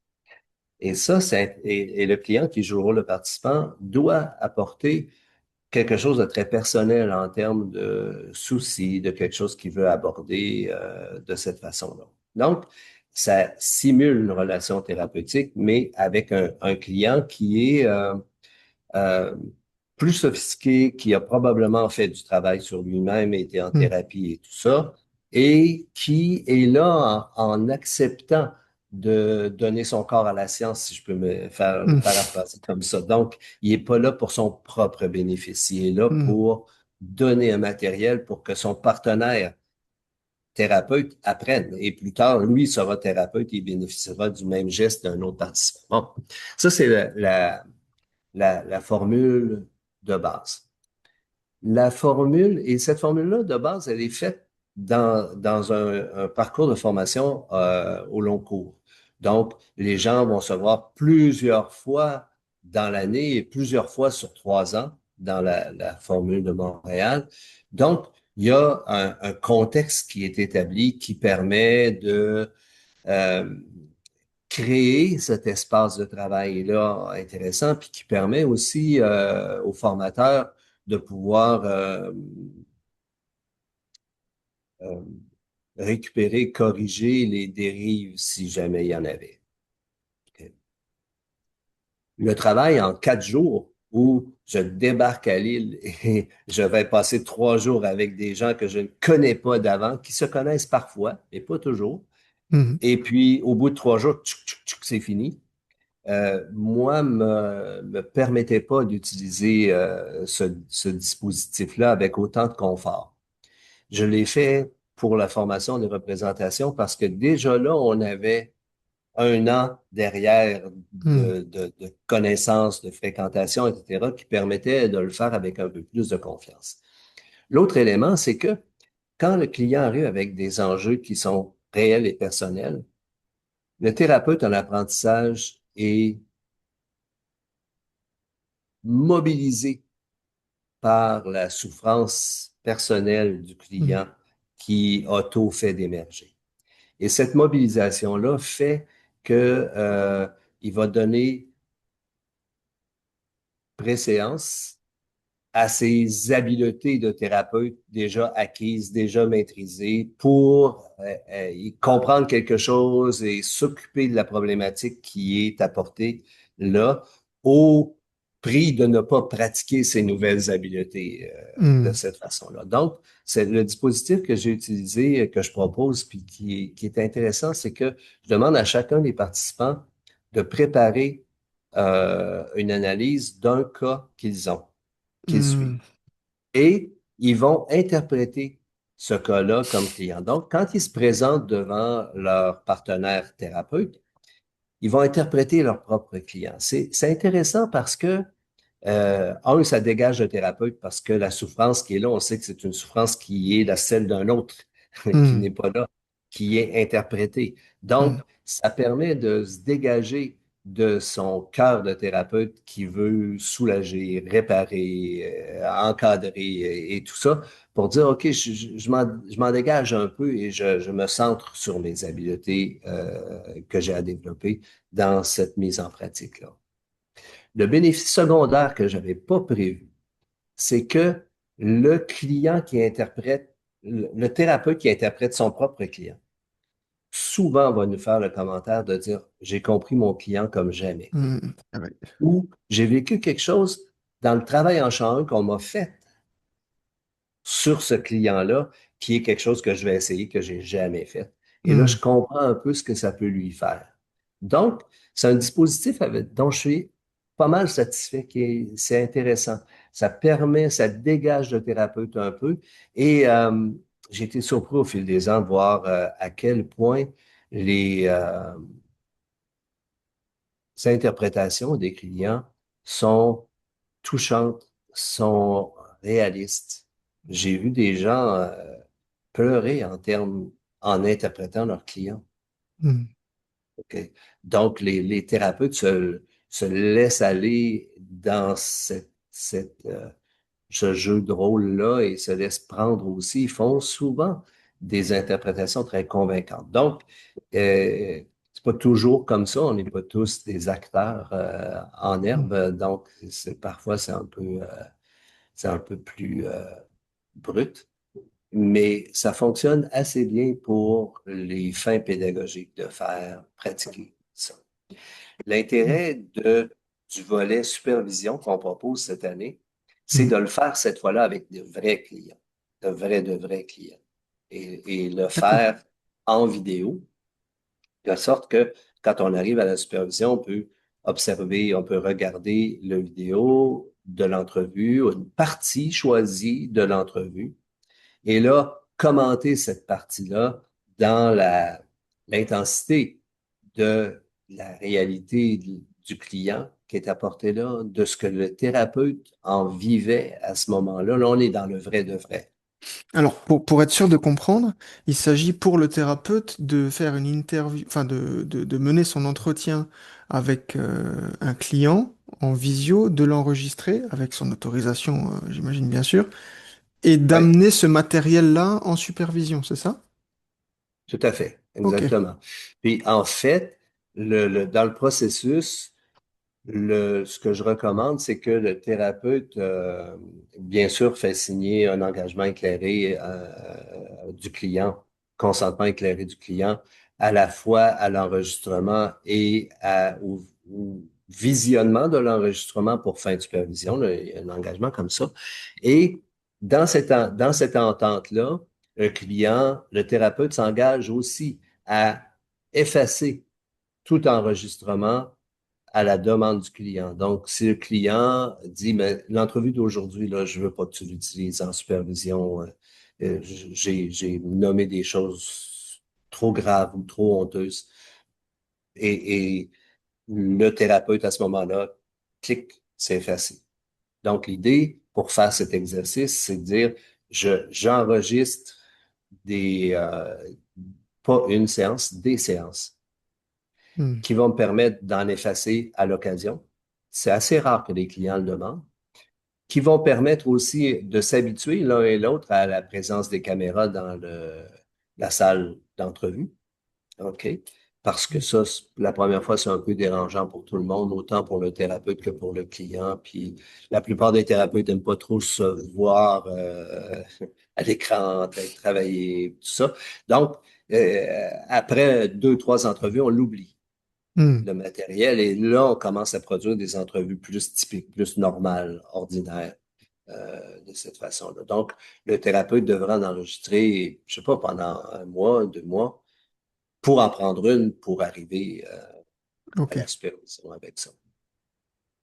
Et le client qui joue le rôle de participant doit apporter quelque chose de très personnel en termes de soucis, de quelque chose qu'il veut aborder de cette façon-là. Donc, ça simule une relation thérapeutique, mais avec un client qui est euh, plus sophistiqué, qui a probablement fait du travail sur lui-même, été en Hmm. thérapie et tout ça, et qui est là en acceptant de donner son corps à la science, si je peux me faire le Hmm. paraphraser comme ça. Donc, il n'est pas là pour son propre bénéfice, il est là Hmm. pour donner un matériel pour que son partenaire thérapeute apprenne. Et plus tard, lui sera thérapeute et il bénéficiera du même geste d'un autre participant. Bon, ça, c'est la formule de base. Et cette formule-là de base, elle est faite dans un parcours de formation au long cours. Donc, les gens vont se voir plusieurs fois dans l'année et plusieurs fois sur 3 ans dans la formule de Montréal. Donc, il y a un contexte qui est établi qui permet de euh, créer cet espace de travail-là intéressant, puis qui permet aussi aux formateurs de pouvoir euh, récupérer, corriger les dérives si jamais il y en avait. Le travail en 4 jours où je débarque à Lille et je vais passer 3 jours avec des gens que je ne connais pas d'avant, qui se connaissent parfois, mais pas toujours. Hmm. Et puis, au bout de 3 jours, tchouc, tchouc, tchouc, c'est fini. Moi, me permettait pas d'utiliser ce dispositif-là avec autant de confort. Je l'ai fait pour la formation des représentations parce que déjà là, on avait 1 an derrière Hmm. de connaissances, de fréquentation, etc., qui permettait de le faire avec un peu plus de confiance. L'autre élément, c'est que quand le client arrive avec des enjeux qui sont réels et personnels, le thérapeute en apprentissage est mobilisé par la souffrance personnelle du Hmm. client qui a tôt fait d'émerger. Et cette mobilisation-là fait que il va donner préséance à ses habiletés de thérapeute déjà acquises, déjà maîtrisées, pour comprendre quelque chose et s'occuper de la problématique qui est apportée là, au prix de ne pas pratiquer ces nouvelles habiletés de Hmm. cette façon-là. Donc, c'est le dispositif que j'ai utilisé, que je propose, puis qui est intéressant, c'est que je demande à chacun des participants de préparer une analyse d'un cas qu'ils ont qu'ils Hmm. suivent. Et ils vont interpréter ce cas-là comme client. Donc, quand ils se présentent devant leur partenaire thérapeute, ils vont interpréter leur propre client. C'est intéressant parce que ça dégage le thérapeute parce que la souffrance qui est là, on sait que c'est une souffrance qui est la celle d'un autre, qui Hmm. n'est pas là, qui est interprétée. Donc, Hmm. ça permet de se dégager de son cœur de thérapeute qui veut soulager, réparer, encadrer et tout ça pour dire, OK, je m'en dégage un peu et je me centre sur mes habiletés que j'ai à développer dans cette mise en pratique-là. Le bénéfice secondaire que j'avais pas prévu, c'est que le client qui interprète, le thérapeute qui interprète son propre client, souvent va nous faire le commentaire de dire, j'ai compris mon client comme jamais. Hmm. Ah ouais. Ou j'ai vécu quelque chose dans le travail en champ 1 qu'on m'a fait sur ce client-là, qui est quelque chose que je vais essayer, que j'ai jamais fait. Et là, Hmm. je comprends un peu ce que ça peut lui faire. Donc, c'est un dispositif dont je suis pas mal satisfait, c'est intéressant. Ça permet, ça dégage le thérapeute un peu. Et j'ai été surpris au fil des ans de voir à quel point les, interprétations des clients sont touchantes, sont réalistes. J'ai vu des gens pleurer en interprétant leurs clients. Hmm. OK? Donc, les thérapeutes se laissent aller dans ce jeu de rôle-là et se laissent prendre aussi. Ils font souvent des interprétations très convaincantes. Donc, c'est pas toujours comme ça. On n'est pas tous des acteurs en Hmm. herbe. Donc, parfois, c'est un peu plus brut. Mais ça fonctionne assez bien pour les fins pédagogiques de faire pratiquer ça. Hmm. L'intérêt du volet supervision qu'on propose cette année, c'est Hmm. de le faire cette fois-là avec de vrais clients, de vrais clients, et le D'accord. faire en vidéo, de sorte que quand on arrive à la supervision, on peut observer, on peut regarder le vidéo de l'entrevue, une partie choisie de l'entrevue, et là, commenter cette partie-là dans l'intensité de la réalité du client qui est apporté là, de ce que le thérapeute en vivait à ce moment-là. Là, on est dans le vrai de vrai. Alors, pour être sûr de comprendre, il s'agit pour le thérapeute de faire une interview, enfin de mener son entretien avec un client en visio, de l'enregistrer avec son autorisation, j'imagine bien sûr, et Oui, d'amener ce matériel-là en supervision, c'est ça? tout à fait, Ok. exactement. Puis en fait, dans le processus, ce que je recommande, c'est que le thérapeute, bien sûr, fait signer un engagement éclairé du client, consentement éclairé du client, à la fois à l'enregistrement et au visionnement de l'enregistrement pour fin de supervision. Là, il y a un engagement comme ça. Et dans cette entente-là, le thérapeute s'engage aussi à effacer tout enregistrement à la demande du client. Donc, si le client dit, mais l'entrevue d'aujourd'hui, là, je veux pas que tu l'utilises en supervision, j'ai nommé des choses trop graves ou trop honteuses. Et le thérapeute, à ce moment-là, clique, c'est effacé. Donc, l'idée pour faire cet exercice, c'est de dire, j'enregistre des, pas une séance, des séances Hmm. qui vont me permettre d'en effacer à l'occasion. C'est assez rare que les clients le demandent. Qui vont permettre aussi de s'habituer l'un et l'autre à la présence des caméras dans la salle d'entrevue. OK? Parce que ça, la première fois, c'est un peu dérangeant pour tout le monde, autant pour le thérapeute que pour le client. Puis la plupart des thérapeutes n'aiment pas trop se voir à l'écran, en train de travailler, tout ça. Donc, après deux, trois entrevues, on l'oublie Hmm. le matériel. Et là, on commence à produire des entrevues plus typiques, plus normales, ordinaires, de cette façon-là. Donc, le thérapeute devra en enregistrer, je sais pas, pendant un mois, deux mois, pour en prendre une, pour arriver à Ok, la supervision avec ça.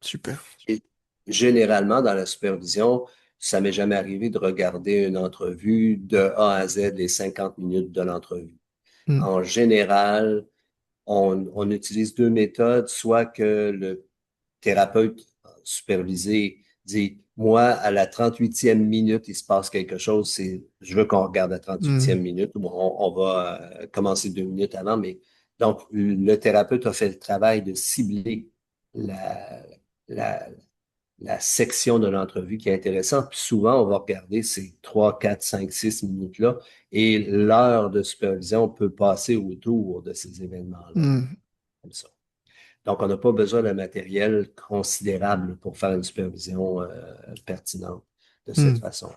super. Et généralement, dans la supervision, ça m'est jamais arrivé de regarder une entrevue de A à Z, les 50 minutes de l'entrevue. Hmm. En général, on utilise deux méthodes, soit que le thérapeute supervisé dit, moi, à la 38e minute, il se passe quelque chose, je veux qu'on regarde la 38e Hmm. minute, ou on va commencer 2 minutes avant, mais donc, le thérapeute a fait le travail de cibler la, la, la section de l'entrevue qui est intéressante. Puis souvent, on va regarder ces 3, 4, 5, 6 minutes-là et l'heure de supervision peut passer autour de ces événements-là, Hmm. comme ça. Donc, on n'a pas besoin d'un matériel considérable pour faire une supervision pertinente de cette Hmm. façon.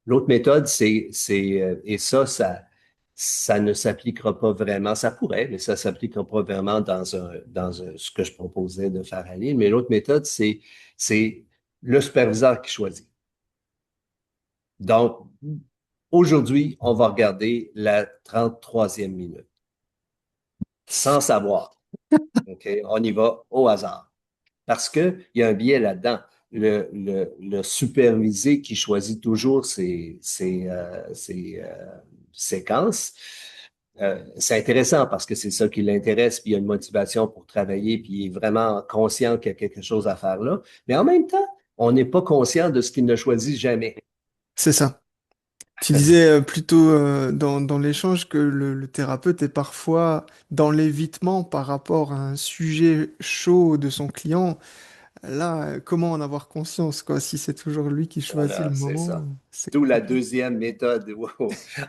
L'autre méthode, et ça ne s'appliquera pas vraiment, ça pourrait, mais ça ne s'appliquera pas vraiment ce que je proposais de faire aller. Mais l'autre méthode, c'est le superviseur qui choisit. Donc, aujourd'hui, on va regarder la 33e minute, sans savoir. OK? On y va au hasard. Parce qu'il y a un biais là-dedans. Le supervisé qui choisit toujours ses séquences c'est intéressant parce que c'est ça qui l'intéresse, puis il y a une motivation pour travailler, puis il est vraiment conscient qu'il y a quelque chose à faire là. Mais en même temps, on n'est pas conscient de ce qu'il ne choisit jamais. C'est ça. Tu disais plutôt dans l'échange que le thérapeute est parfois dans l'évitement par rapport à un sujet chaud de son client. Là, comment en avoir conscience, quoi? Si c'est toujours lui qui choisit le Voilà, c'est moment, ça. c'est D'où la compliqué. deuxième méthode où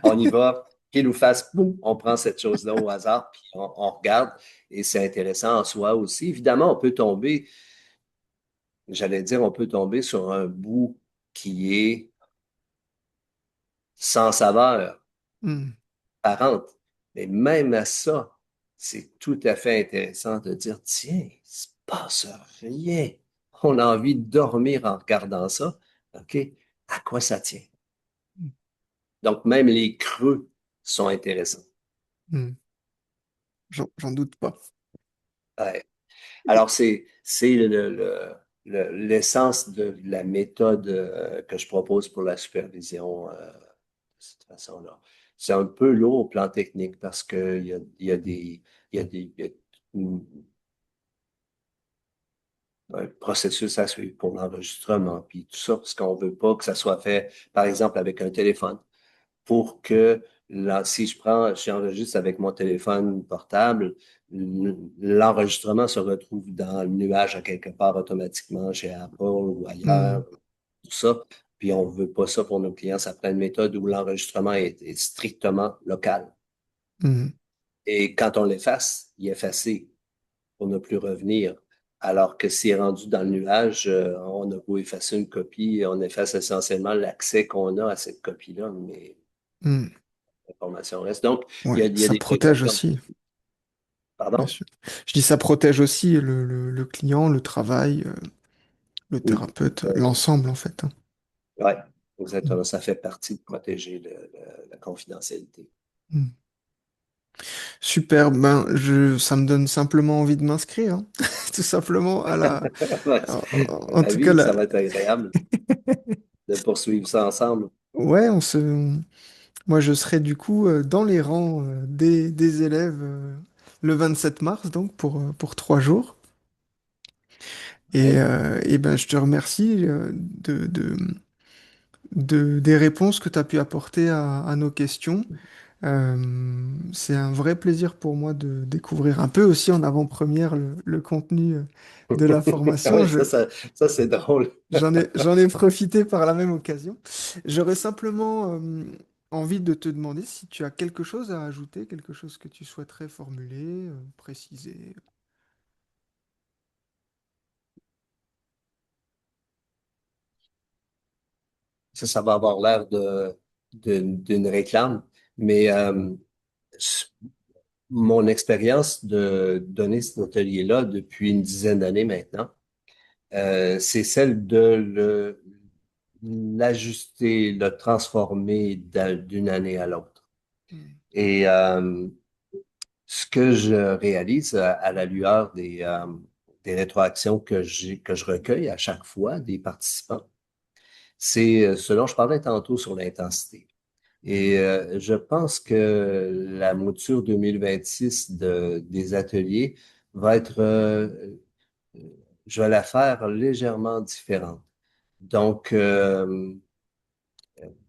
on y va, qu'il nous fasse, boum, on prend cette chose-là au hasard, puis on regarde, et c'est intéressant en soi aussi. Évidemment, on peut tomber, j'allais dire, on peut tomber sur un bout qui est sans saveur, Hmm, apparente. Mais même à ça, c'est tout à fait intéressant de dire, tiens, il se passe rien. On a envie de dormir en regardant ça. OK? À quoi ça tient? Donc, même les creux sont intéressants. hmm, j'en doute pas. Ouais. Et- Alors, c'est l'essence de la méthode que je propose pour la supervision de cette façon-là. C'est un peu lourd au plan technique parce il y a des, il y a un processus à suivre pour l'enregistrement, puis tout ça, parce qu'on veut pas que ça soit fait, par exemple, avec un téléphone. Pour que là, si j'enregistre avec mon téléphone portable, l'enregistrement se retrouve dans le nuage à quelque part automatiquement chez Apple ou hmm, ailleurs, tout ça. Puis on ne veut pas ça pour nos clients. Ça prend une méthode où l'enregistrement est strictement local. hmm, Et quand on l'efface, il est effacé pour ne plus revenir. Alors que s'il est rendu dans le nuage, on a beau effacer une copie, on efface essentiellement l'accès qu'on a à cette copie-là, mais hmm. l'information reste. Donc, Ouais, il y a ça des protège précautions. aussi, bien Pardon? sûr. Je dis ça protège aussi le client, le travail, le Oui. thérapeute, l'ensemble en fait, hein. Ouais, Hmm, exactement. Ça fait partie de protéger la confidentialité. hmm. Super, ben ça me donne simplement envie de m'inscrire, hein. Tout simplement à la. Ouais, En tout cas, ravi, ça va être agréable de poursuivre ça ensemble. ouais, moi je serai du coup dans les rangs des élèves le 27 mars, donc pour 3 jours. Ouais. Et ben, je te remercie des réponses que tu as pu apporter à nos questions. C'est un vrai plaisir pour moi de découvrir un peu aussi en avant-première le contenu de la formation. Oui, ça c'est drôle. J'en ai profité par la même occasion. J'aurais simplement envie de te demander si tu as quelque chose à ajouter, quelque chose que tu souhaiterais formuler, préciser. Ça va avoir l'air d'une réclame, mais mon expérience de donner cet atelier-là depuis une dizaine d'années maintenant, c'est celle de l'ajuster, le transformer d'une année à l'autre. Hmm, Et ce que je réalise à la lueur des rétroactions que je recueille à chaque fois des participants, c'est ce dont je parlais tantôt sur l'intensité. Et je pense que la mouture 2026 des ateliers va être, je vais la faire légèrement différente. Donc,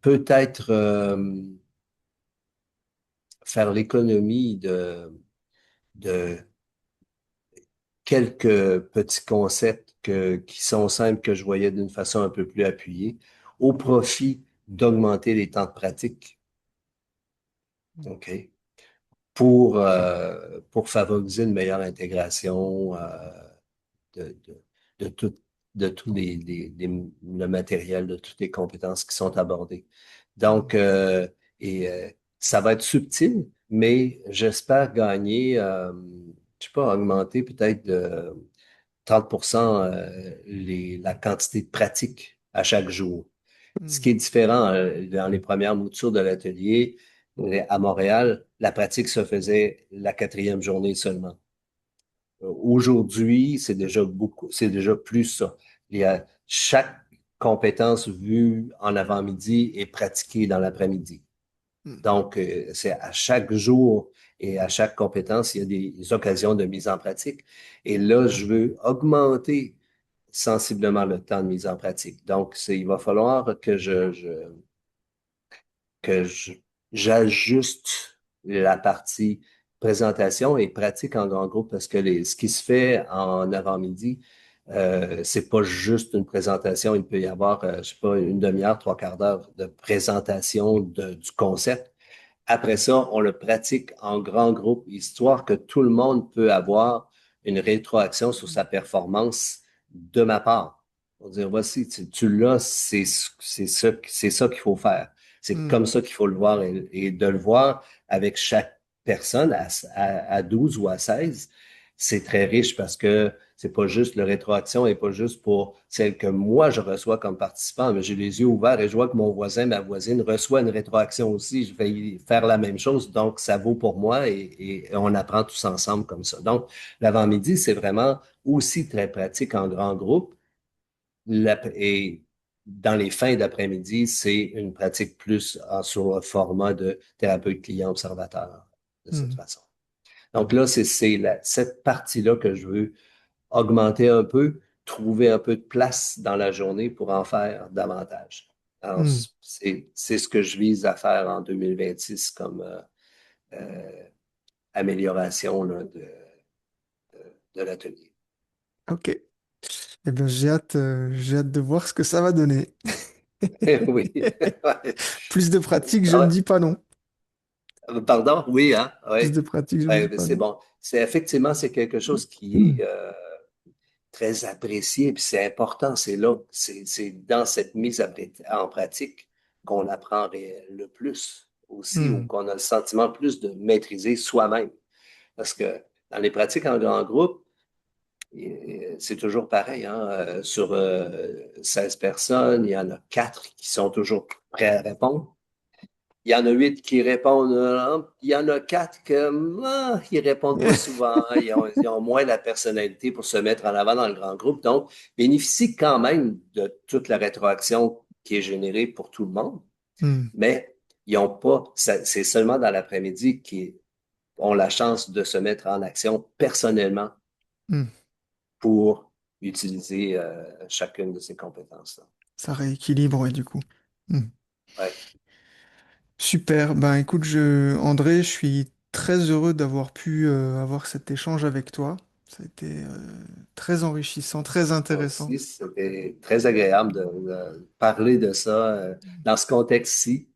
peut-être faire l'économie de quelques petits concepts qui sont simples que je voyais d'une façon un peu plus appuyée, au profit d'augmenter les temps de pratique, hmm, OK? Pour favoriser une meilleure intégration de, de, de tout, de tout le matériel, de toutes les compétences qui sont abordées. hmm, Donc, et ça va être subtil, mais j'espère gagner, je sais pas, augmenter peut-être de 30% la quantité de pratique à chaque jour. Ce qui hmm, est différent dans les premières moutures de l'atelier à Montréal, la pratique se faisait la quatrième journée seulement. Aujourd'hui, c'est déjà plus ça. Il y a chaque compétence vue en avant-midi et pratiquée dans l'après-midi. Donc, c'est à chaque jour et à chaque compétence, il y a des occasions de mise en pratique. Et là, je veux augmenter sensiblement le temps de mise en pratique. Donc, il va falloir que je- j'ajuste la partie présentation et pratique en grand groupe parce que ce qui se fait en avant-midi, c'est pas juste une présentation. Il peut y avoir, je sais pas, une demi-heure, trois quarts d'heure de présentation du concept. Après ça, on le pratique en grand groupe, histoire que tout le monde peut avoir une rétroaction sur sa performance de ma part. Pour dire, voici, tu l'as, c'est ça qu'il faut faire. C'est Hmm. comme ça qu'il faut le voir et de le voir avec chaque personne à 12 ou à 16, c'est très riche parce que c'est pas juste le rétroaction et pas juste pour celle que moi je reçois comme participant, mais j'ai les yeux ouverts et je vois que mon voisin, ma voisine reçoit une rétroaction aussi. Je vais y faire la même chose, donc ça vaut pour moi et on apprend tous ensemble comme ça. Donc, l'avant-midi, c'est vraiment aussi très pratique en grand groupe. Et dans les fins d'après-midi, c'est une pratique plus sur le format de thérapeute client-observateur de cette Hmm. façon. Donc là, cette partie-là que je veux augmenter un peu, trouver un peu de place dans la journée pour en faire davantage. Alors, Hmm. c'est ce que je vise à faire en 2026 comme amélioration là, de l'atelier. Ok. Eh bien, j'ai hâte de voir ce que ça va donner. Oui. Ouais. Plus de pratique, je Ah ne ouais. dis pas non. Pardon? Oui, hein? Plus Oui. de pratique, je ne dis Ouais, pas c'est non. bon. C'est quelque chose qui Hmm. est très apprécié, puis c'est important, c'est là, c'est dans cette en pratique qu'on apprend le plus aussi, ou Hmm. qu'on a le sentiment plus de maîtriser soi-même. Parce que dans les pratiques en grand groupe, c'est toujours pareil, hein, sur 16 personnes, il y en a 4 qui sont toujours prêts à répondre. Il y en a 8 qui répondent, il y en a 4 ils répondent pas souvent, ils ont moins la personnalité pour se mettre en avant dans le grand groupe, donc bénéficient quand même de toute la rétroaction qui est générée pour tout le monde, Hmm. mais ils ont pas, c'est seulement dans l'après-midi qu'ils ont la chance de se mettre en action personnellement Hmm. pour utiliser chacune de ces compétences-là. Ça rééquilibre, ouais, du coup. Hmm. Ouais. Super. Ben, écoute, André, je suis très heureux d'avoir pu avoir cet échange avec toi. Ça a été très enrichissant, très Moi intéressant. aussi, c'était très agréable de parler de ça dans ce contexte-ci.